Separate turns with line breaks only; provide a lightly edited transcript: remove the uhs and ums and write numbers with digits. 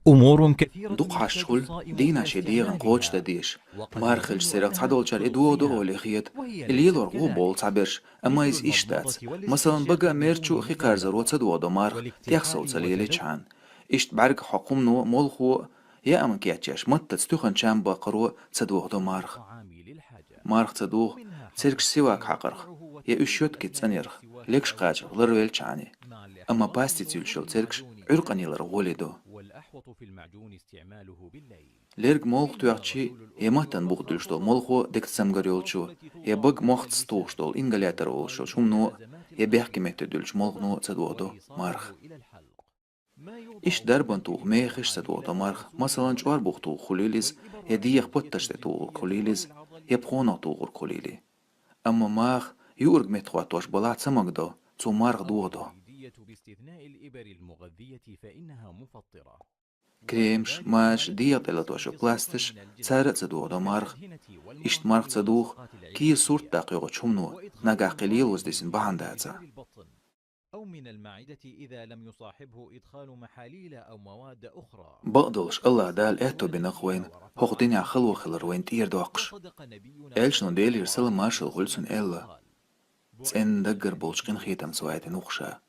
أمور كثيرة
دوق
يحتاج
حشول
الصائم
دينا
إلى
شديغن قوش
استعمالها،
تديش
وقد
مارخل
يظن
سيرق
أنها
تعدول شار
تفطر
إدوو دو
فيها،
أولي خيط
وهي
اللي
ليست
يلور غو بول
كذلك،
تعبرش أما
مثل
يز
المضمضة
إشتات مثلا
والاستنشاق
بقى
بدون
ميرشو خي كارزر
مبالغة
وتسدو دو مارخ تيخسل
والاكتحال
سليلي
وتلوث.
چان إشت بعرق حقوم نو مولخو يا أمن كياتشاش مت تستوخن چان بقرو تسدو دو مارخ
الطعام للحاجة،
مارخ تدوخ
ومنها حب
تسيركش سواك
الشيء
حقرخ
وقطعه
يا
وتناول
إشيوت كي
الأكلات
تسنيرخ
بسواك
ليكش
أو
قاجر
البطيء،
لرويل چاني
مع
أما
الاحتراز
باستي
من
تيولشل
دخول
تسيركش
المعجون
عرقني
إلى
لرغولي
الغرفة،
دو
والأحوط في المعجون استعماله بالليل.
ليرج مولخ
ومنها
تويقشي
غسول
يا
الأذن
مهتن بوغدلش دول
والمخاططات،
مولخو ديك
والأقراص
تسمغريولشو
التي
يا
تضاف
بق
إلى
مخت ستوش
اللسان
دول إنجلياتر أولشو
للوقاية
شوم
من
نو
الأزمات
يا بيحكي
القلبية،
متدلش مولخ نو
وذلك
تسدوغدو مارخ
وإيصاله إلى الحلق. ما
إيش
يوضع
دربن
بالنبل
توغ
من
ميخش
الطعام
تدوغدو
له
مارخ
غسول
مثلا جوار
ونظافة،
بوغ توغ خليليز
والإبر
يا ديخ
العلاجية
بوتش تتوغ
الجلدية أو
خليليز يا
العضلية
بخونا توغ خليلي أما ماخ يورج متخواتوش بلات سمجدو تو مارخ دوغدو
الحديدية باستثناء الإبر المغذية فإنها مفطرة،
كريمش
وكذلك
ماش
العلف
ديت إلا توشو
المسقي الصفر
بلاستش
من الجلد
سارت تدوغدو مارخ
كالأدهنة
إشت
والمرهم
مارخ تدوغ
والمسحوقات
كي صورت
العلاجية،
دقيقة شمنو
وإدخال
نجا قليل
الضارب
وزديسن بحان
من
داتزا
جدار البطن أو من المعدة إذا لم يصاحبه إدخال محاليل أو مواد أخرى.
بقدلش
وقد
الله دال
أصاب
إتو
الوالدين
بنخوين
ورفع
هوقتين
عنهم
خلو
به
خلر وين تير
الشهداء،
دوقش
وصدق نبينا
إلش
صلى
نو ديل
الله
يرسل
عليه
مارشل
وسلم
غلسن
حين
إلا
قال:
تسن
بعثت
دقر بولشقين
لأتمم
خيتم سوايت
الرسالة.
نوخشا